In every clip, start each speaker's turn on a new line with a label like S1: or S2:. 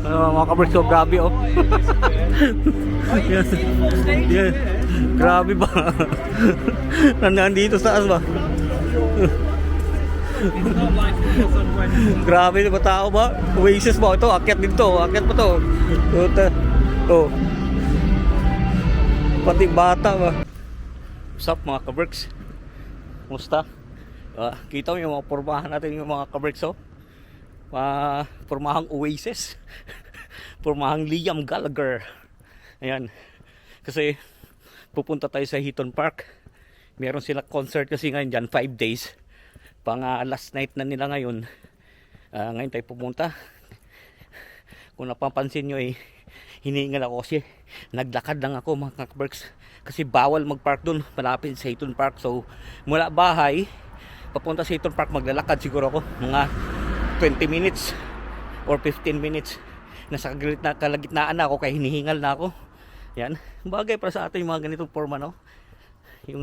S1: Mga kabricks, so grabe oh. Yan. Yan. Grabe ba? Nandito sa taas ba? Grabe ba tao ba? Oasis ba? Ito, akyat din to. Akyat pa to. Oh. Pati bata ba? What's up mga kabricks? Kumusta? Kita mo yung mga pormahan natin yung mga kabricks oh. Pormahang Oasis. Pormahang Liam Gallagher. Ayan. Kasi pupunta tayo sa Heaton Park. Meron sila concert kasi ngayon dyan 5 days. Pang last night na nila ngayon. Ngayon tayo pupunta. Kung napapansin nyo hinihingal ako kasi naglakad lang ako mga kabricks. Kasi bawal magpark dun malapit sa Heaton Park. So mula bahay papunta sa Heaton Park maglalakad siguro ako mga 20 minutes or 15 minutes. Nasa kalagitnaan na ako kaya hinihingal na ako. Yan, bagay para sa atin yung mga ganitong forma no. Yung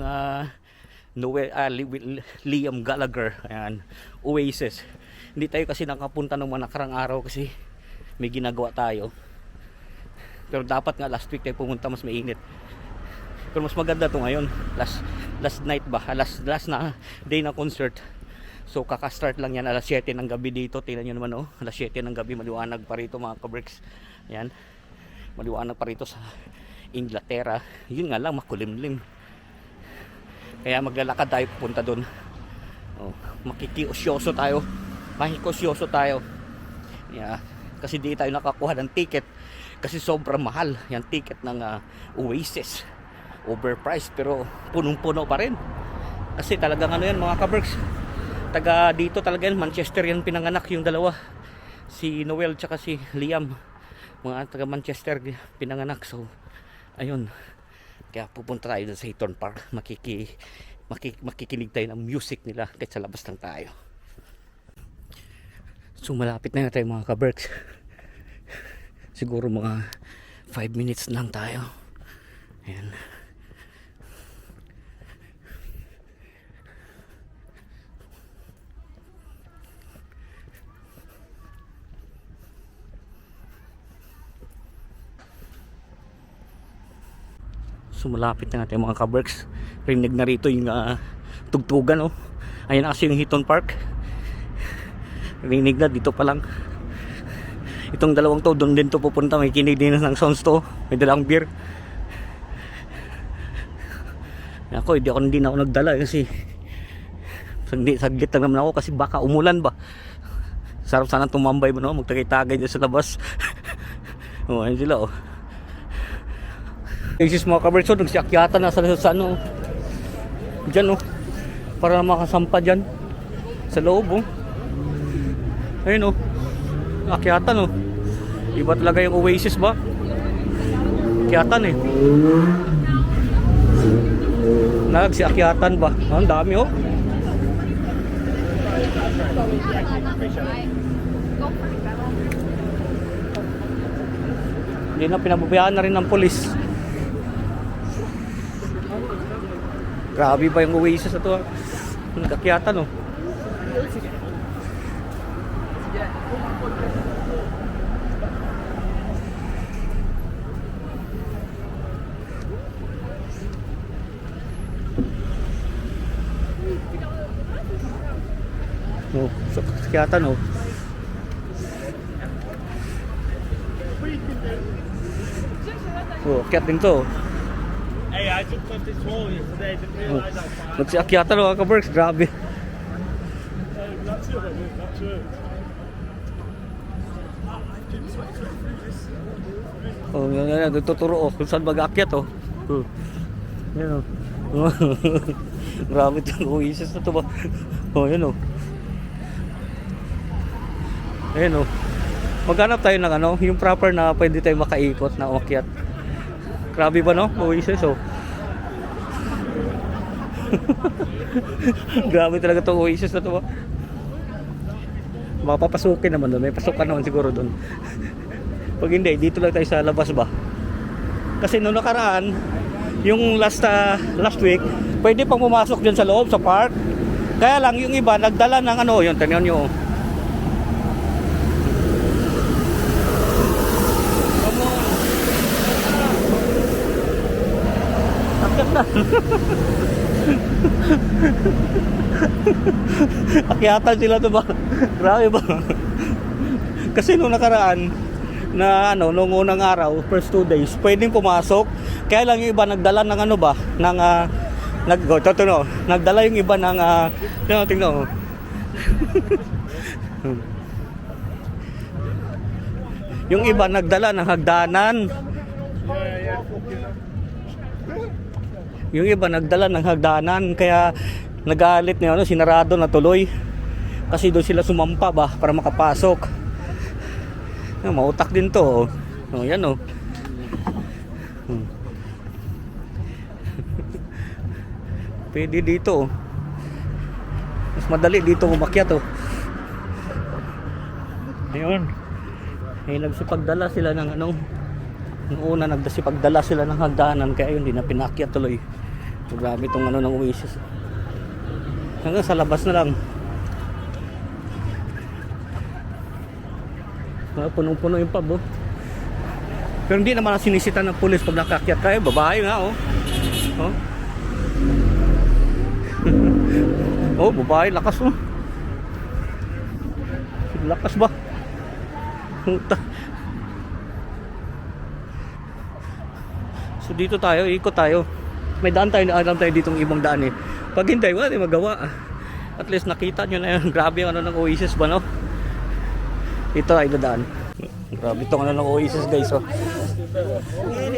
S1: Liam Gallagher. Ayan, Oasis. Hindi tayo kasi nakapunta ng mga nakarang araw kasi may ginagawa tayo. Pero dapat nga last week tayo pumunta, mas mainit. Pero mas maganda to ngayon. Last night ba? Last na day na concert. So kaka-start lang yan alas 7 ng gabi dito. Tingnan nyo naman oh. Alas 7 ng gabi, maliwanag pa rito mga kabricks. Yan. Maliwanag pa rito sa Inglaterra. Yun nga lang, makulimlim. Kaya maglalakad tayo pupunta doon. Oh, makikiosyoso tayo. Makikosyoso tayo. Yeah. Kasi di tayo nakakuha ng ticket. Kasi sobrang mahal. Yung ticket ng Oasis. Overpriced pero punong-puno pa rin. Kasi talagang ano yan mga kabricks. Taga dito talaga yan. Manchester yan pinanganak yung dalawa. Si Noel tsaka si Liam. Mga taga Manchester pinanganak. So ayun. Kaya pupunta tayo sa Heaton Park. Makikinig tayo ng music nila kahit sa labas lang tayo. So malapit na tayo mga kabricks. Siguro mga 5 minutes lang tayo. Ayan. So malapit na natin mga kabricks. Rinig na rito yung tugtugan oh. Ayan na kasi yung Heaton Park. Rinig na dito pa lang. Itong dalawang to doon din to pupunta. May kinig din ng sounds to. May dalang beer. Ako hindi ako nagdala kasi saglit lang naman ako kasi baka umulan ba. Sarap sana tumambay mo no. Magtagay-tagay dyan sa labas. Oh ayun sila oh. Isis mga kabricks, nagsiakyatan na sa ano dyan oh, para makasampa dyan sa loob oh. Ayun oh, akyatan oh. Iba talaga yung Oasis ba? Akyatan eh. Nagsiakyatan ba? Ang dami oh. Hindi na, pinababayaan na rin ng polis. Grabe ba yung Oasis na to? Nagkakyatan oh. Oh, so kakyatan oh. Oh, akyat din to.
S2: Hey, I just got this wall yesterday. Didn't realise how far.
S1: Nagsiakyatan mga kabricks, grabe.
S2: That's it. That's it.
S1: Oh, yan, nagtuturo oh, kung saan mag-aakyat oh. Yan oh. Grabe itong Oasis na to ba? Oh, yan oh. Ayan oh. Maghanap tayo ng ano, yung proper na pwede tayo makaikot na aakyat. Grabe ba no? Oasis oh. Grabe talaga itong Oasis na to ba? Mapapasukin naman doon. May pasukan naman siguro doon. Pag hindi, dito lang tayo sa labas ba? Kasi noong nakaraan, yung last week, pwede pang pumasok dyan sa loob, sa park. Kaya lang yung iba, nagdala ng ano, yun, tanyan nyo. daanan. Akyatan sila to ba? Grabe ba? Kasi nung nakaraan na ano, nung unang araw, first 2 days, pwedeng pumasok. Kaya lang yung iba nagdala ng ano ba, ng nagdala yung iba ng tingnan mo. Yung iba nagdala ng hagdanan. Yung iba nagdala ng hagdanan, kaya nagalit na ano, sinarado na tuloy. Kasi doon sila sumampa ba para makapasok. Mautak din to. Oh, yan oh. Pwede dito. Mas madali dito umakyat oh. Ayun. Ay nagsipagdala sila ng ano. Noong una nagsipagdala sila ng hagdanan, kaya yun, hindi na pinakyat tuloy. So, grabe itong ano ng Oasis. Hanggang sa labas na lang. Punong-puno yung pub oh. Pero hindi naman sinisita ng pulis pag nakakyat kayo. Babae nga oh. Oh. Oh, babae, lakas oh. Lakas ba? So dito tayo, ikot tayo. May daan tayo, alam tayo ditong ibang daan eh. Pag hindi, wala tayong magawa. At least nakita nyo na yun. Grabe yung ano ng Oasis ba no? Dito tayo dadaan. Grabe itong ano ng Oasis guys oh.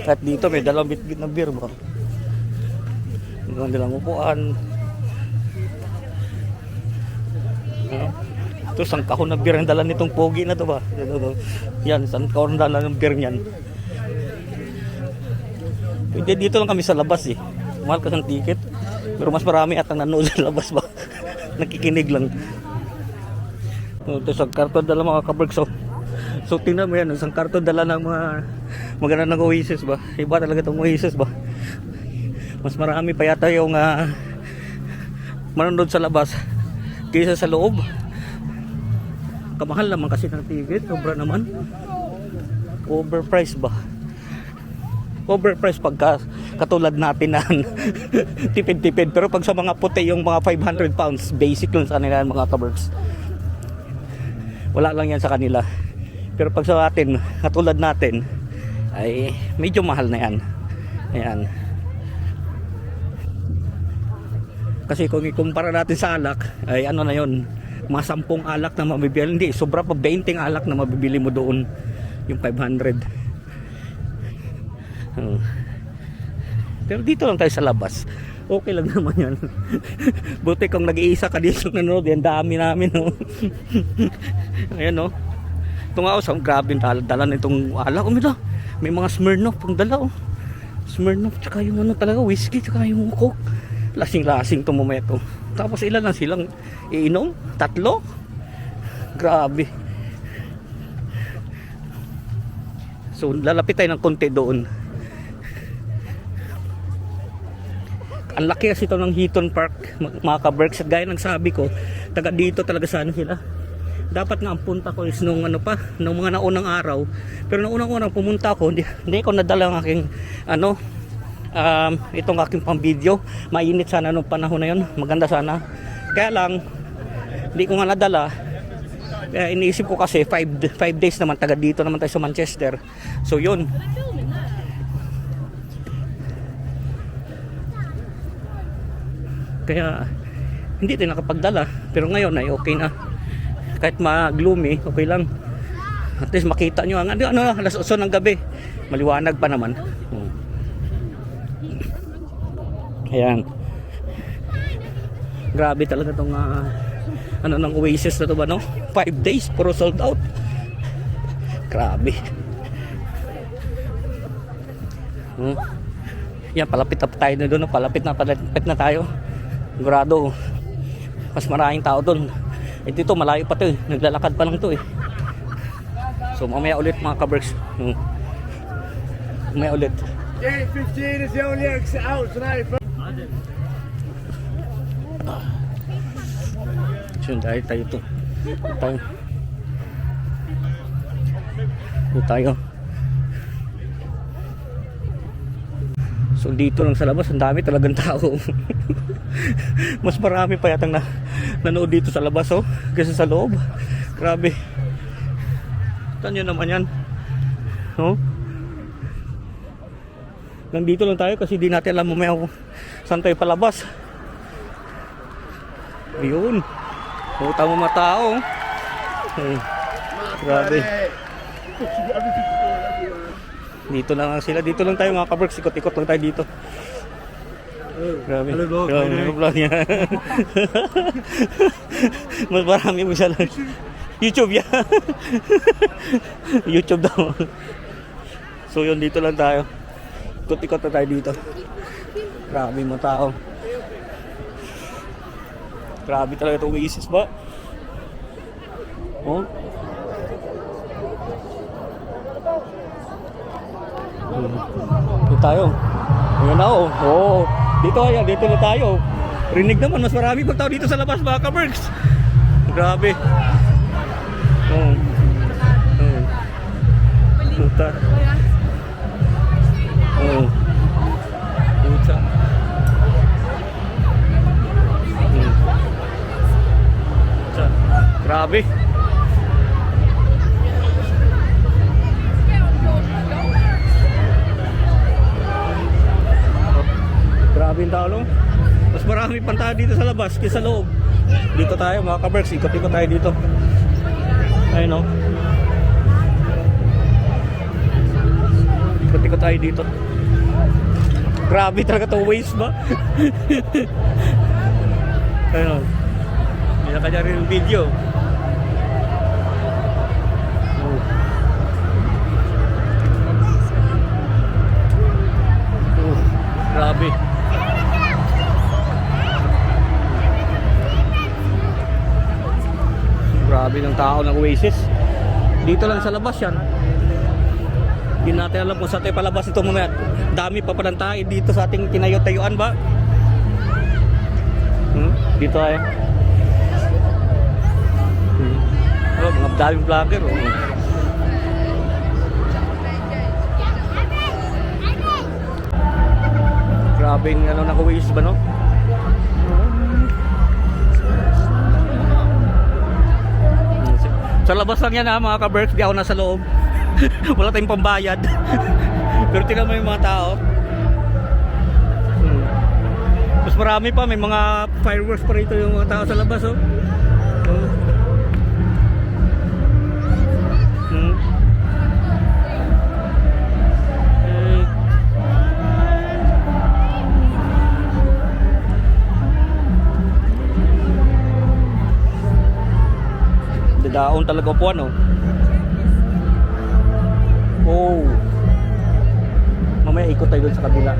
S1: At dito may dalawang bit-bit na beer ba? Ang dalang upuan. Ito, isang kahon na beer ang dala nitong pogi na to ba? Yan, isang kahon na dala ng beer niyan. Pwede dito lang kami sa labas eh. Mahal ka ng ticket. Pero mas marami at ang nanood sa labas ba? Nakikinig lang. Ito isang karton dala mga kabergs oh. So tingnan mo yan, isang karton dala ng mga maganda ng Oasis ba? Iba talaga itong Oasis ba? Mas marami pa yata yung manonood sa labas kaysa sa loob. Kamahal naman kasi ng ticket, sobra naman. Overpriced ba? Overpriced pagka katulad natin na tipid-tipid. Pero pag sa mga puti yung mga 500 pounds, basic lang sa kanila mga kabergs. Wala lang yan sa kanila. Pero pag sa atin, katulad natin, ay medyo mahal na yan. Ayan. Kasi kung ikumpara natin sa alak, ay ano na yon, mga 10 alak na mabibili. Hindi, sobra pa 20 alak na mabibili mo doon. Yung 500. Pero dito lang tayo sa labas. Okay lang naman yan. Buti kung nag-iisa ka dito nanonood, yan dami namin oh. Ayan oh. Ito nga oh, grabe dala na itong alak. May mga Smirnoff pang dala oh. Smirnoff, tsaka yung ano talaga, whiskey, tsaka yung coke. Lasing-lasing itong momento. Tapos ilan lang silang iinom? 3? Grabe. So lalapit tayo ng konti doon. Ang laki kasi ito ng Heaton Park mga kabergs. Gaya ng sabi ko, taga dito talaga sana sila. Dapat nga ang punta ko is nung ano pa, nung mga naunang araw. Pero nung unang pumunta ako, hindi ko nadala ang aking ano, itong aking pang video. Mainit sana nung panahon na yun, maganda sana. Kaya lang hindi ko nga nadala. Iniisip ko kasi 5 days naman, taga dito naman tayo sa Manchester. So yun, kaya hindi tayo nakapagdala. Pero ngayon ay okay na, kahit ma-gloomy, okay lang. At least makita nyo ang ano, alas 8 ng gabi, maliwanag pa naman. Ayan. Grabe talaga itong ano ng Oasis na ito ba no? 5 days, puro sold out. Grabe. Yan, palapit na tayo na doon. Palapit na tayo. Sigurado mas maraming tao doon. Dito malayo pa to eh. Naglalakad pa lang to eh. So mamaya ulit mga kabergs. Mamaya ulit.
S2: Gate 15 is the only exit out tonight.
S1: So tayo to. Tayo. So dito lang sa labas, ang dami talagang tao. Mas marami pa yatang nanood dito sa labas oh, kasi sa loob. Grabe. Tanyo naman yan. Oh. Nandito lang tayo kasi di natin alam mamaya kung saan tayo palabas. Ayun. Oh, tama mga tao. Grabe. Dito na lang sila. Dito lang tayo mga kaberks. Ikot-ikot lang tayo dito. Grabe.
S2: Hello, vlog.
S1: Hello, vlog niya. Mas marami mo siya lang. YouTube yan. YouTube daw. So yun, dito lang tayo. Ikot-ikot na tayo dito. Grabe mga tao. Grabe talaga itong Oasis ba? Oh. Dito tayo. Ayan na oh. Oh. Dito ayan, dito na tayo. Rinig naman, mas marami pang tao dito sa labas mga kaberks. Grabe. Oh. Oh. Puta. Oh. Puta. Puta. Grabe. Grabe yung tao, no? Mas marami pang tao dito sa labas kaysa sa loob. Dito tayo mga kaberks, ikot-ikot tayo dito. Ayun, no? Ikot-ikot tayo dito. Grabe talaga to, waste ba? Ayun, no? Hindi na kanya rin yung video. Grabe. Grabe ng tao ng Oasis. Dito lang sa labas yan. Hindi natin alam kung saan tayo palabas ito mamaya. Dami pa palang tayo dito sa ating tinayo-tayuan ba? Dito tayo. Oh, mga daming vlogger. Oh. Grabe yung ano ng Oasis ba, no? Sa labas lang yan ha mga ka-Berks, di ako nasa loob. Wala tayong pambayad. Pero tingnan mo yung mga tao. Mas marami pa, may mga fireworks pa rito yung mga tao sa labas oh. Daon talaga po ano. Oh. Mamaya ikot tayo dun sa kabila.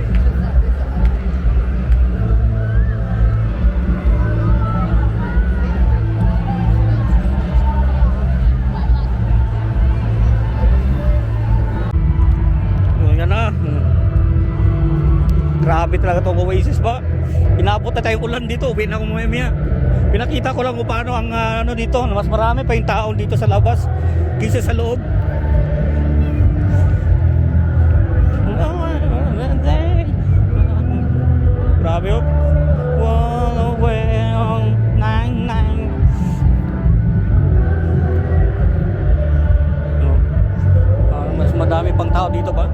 S1: Yan na. Grabe talaga itong Oasis ba? Inabot na tayong ulan dito. Uwi na ako mamaya. Pinakita ko lang kung paano ang ano dito. Mas marami pa yung tao dito sa labas kaysa sa loob. Grabe oh. Mas madami pang tao dito ba?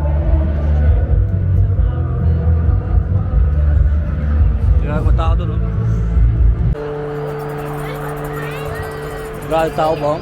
S1: Grabe tao doon oh. Grabe tao ba?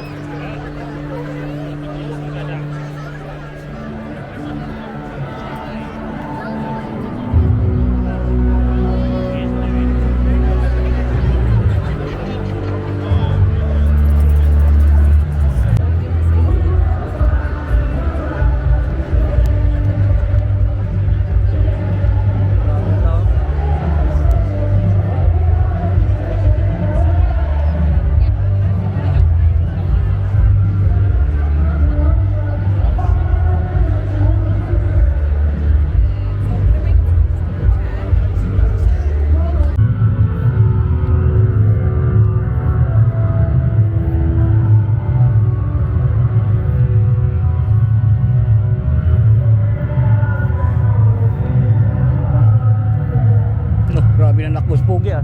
S1: anak boss Pogi ah.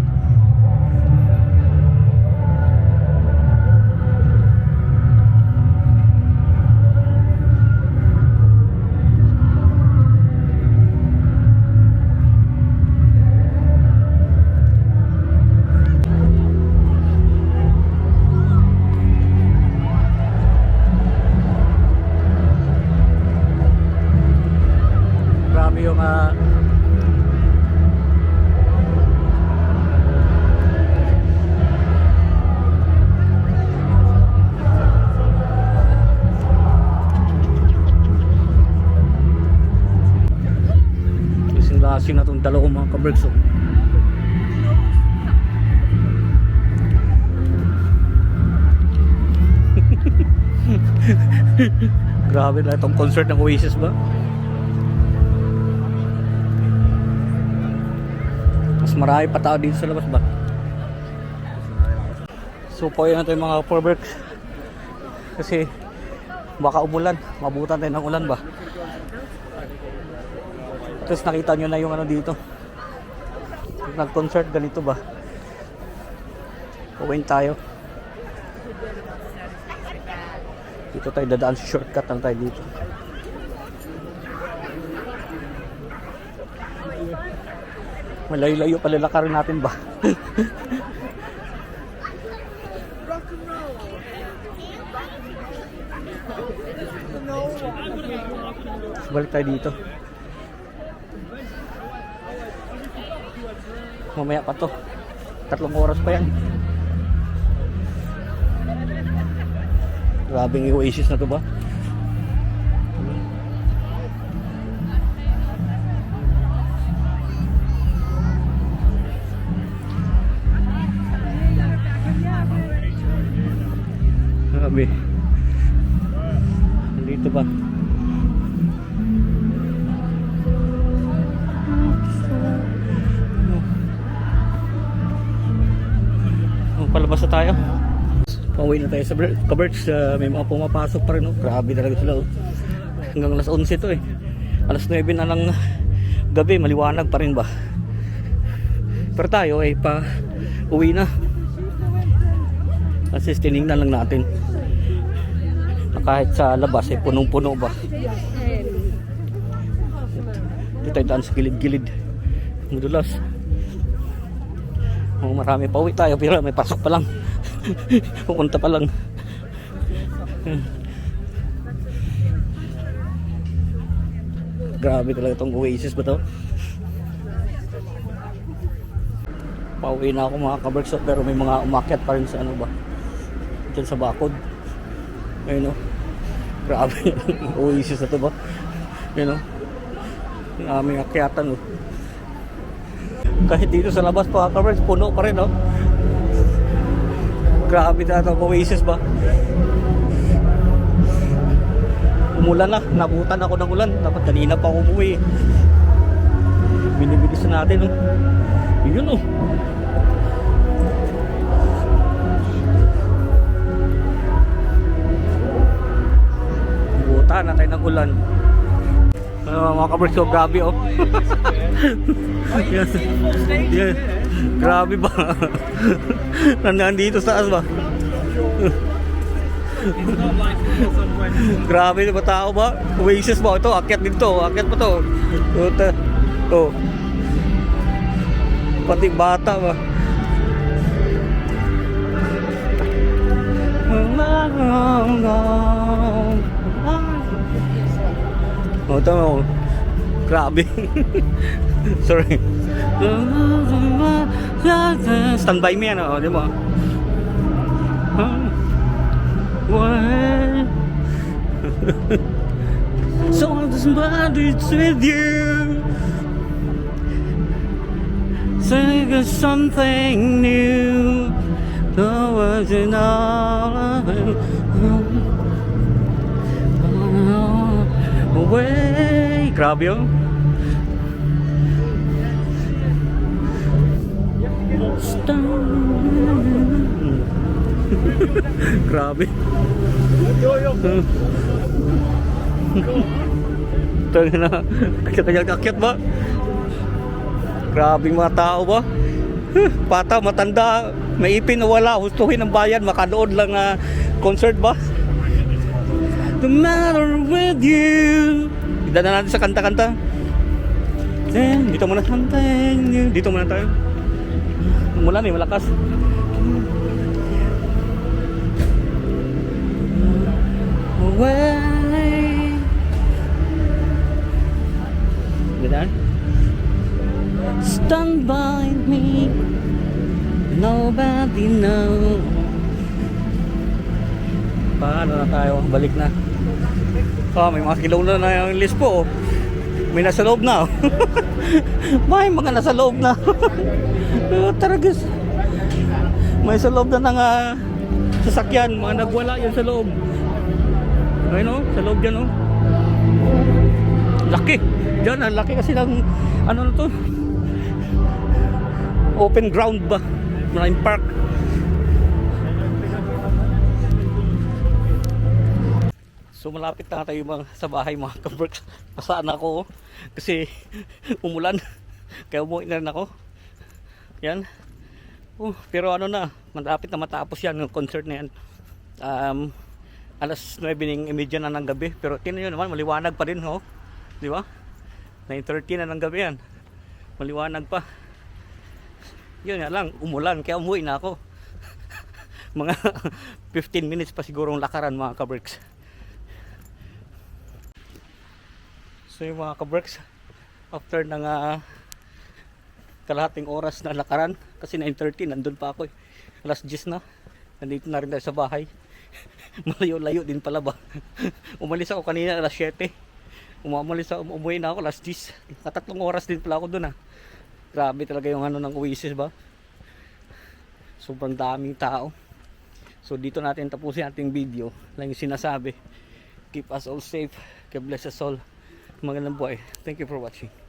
S1: Grabe yung lasing na itong dalawang mga kabergs oh. Grabe na itong concert ng Oasis ba? Mas marami pa tao dito sa labas ba? So pauwi na tayo mga kabergs kasi baka umulan, mabutan tayo ng ulan ba? Tapos nakita nyo na yung ano dito. Nag-concert ganito ba? Uwin tayo. Dito tayo dadaan sa shortcut lang tayo dito. Malayo-layo palalakarin natin ba? Balik tayo dito. Mamaya pa to. 3 oras pa yan. Grabing Oasis na to ba? Grabe. Nandito ba? Palabas na tayo. Pauwi na tayo sa kabergs. May mga pumapasok pa rin. Grabe talaga sila. Hanggang alas 11 to eh. Alas 9 na ng gabi. Maliwanag pa rin ba? Pero tayo ay pa uwi na. Kasi tinignan lang natin. Na kahit sa labas ay punong-puno ba? Dito tayo daan sa gilid-gilid. Madulas. Marami pa uwi tayo pero may pasok pa lang. Pupunta pa lang. Grabe talaga itong Oasis ba to? Pauwi na ako mga kabergs pero may mga umakyat pa rin sa ano ba? Diyan sa bakod. Ayun o. Grabe. Oasis na to ba? Ayun o. Yung aming akyatan o. Kahit dito sa labas pa kabergs, puno pa rin oh. Grabe na itong Oasis ba? Umulan na, nabutan ako ng ulan. Dapat kanina pa ako umuwi. Binibilis na natin oh. Yun oh. Buta na tayo ng ulan. Mga kabergs ko, grabe oh. Yeah. Grabe ba? Nandito sa taas ba? Grabe ba tao ba? Oasis ba? Ito, akyat dito. Akyat pa to. Oh. Pati bata ba? Oh, tama. Grabe. Sorry. Stand by me ano, di ba? So somebody's with you. Sing us something new. The words in all of it. Away. Grabe yun. Grabe. Talaga na. Kaya kakit ba? Grabe mga tao ba? Bata, matanda, may ipin o wala, hustuhin ng bayan, makanood lang concert ba? The matter with you. Ida na natin sa kanta-kanta. Then, dito muna something. Dito muna tayo. Umulan eh, malakas. Away. Ganyan. Stand by me. Nobody know. Paano na tayo? Balik na. May mga kilaw na yung list po. May nasa loob na. May mga nasa loob na. Taragas. May sa loob na ng sasakyan. Mga nagwala yan sa loob. Ayun o, sa loob dyan o. Laki. Diyan, laki kasi ng ano na to. Open ground ba? Maraming park. So malapit na tayo sa bahay mga kabricks. Pasaan ako kasi umulan. Kaya umuwi na rin ako. Yan. Pero ano na, malapit na matapos yan yung concert na yan. Alas 9:30 na ng gabi. Pero tingnan nyo naman, maliwanag pa rin. Di ba? 9:30 na ng gabi yan. Maliwanag pa. Yun nga lang, umulan. Kaya umuwi na ako. Mga 15 minutes pa siguro ang lakaran mga kabricks. So yung mga kabricks, after ng kalahating oras na lakaran, kasi 9:30 nandun pa ako eh. Alas 10 na, nandito na rin tayo sa bahay. Malayo-layo din pala ba. Umalis ako kanina alas 7. Umuwi na ako alas 10. Katatlong oras din pala ako dun Grabe talaga yung ano ng Oasis ba. Sobrang daming tao. So dito natin tapusin ating video. Lang yung sinasabi. Keep us all safe. God bless us all. Magandang buhay. Thank you for watching.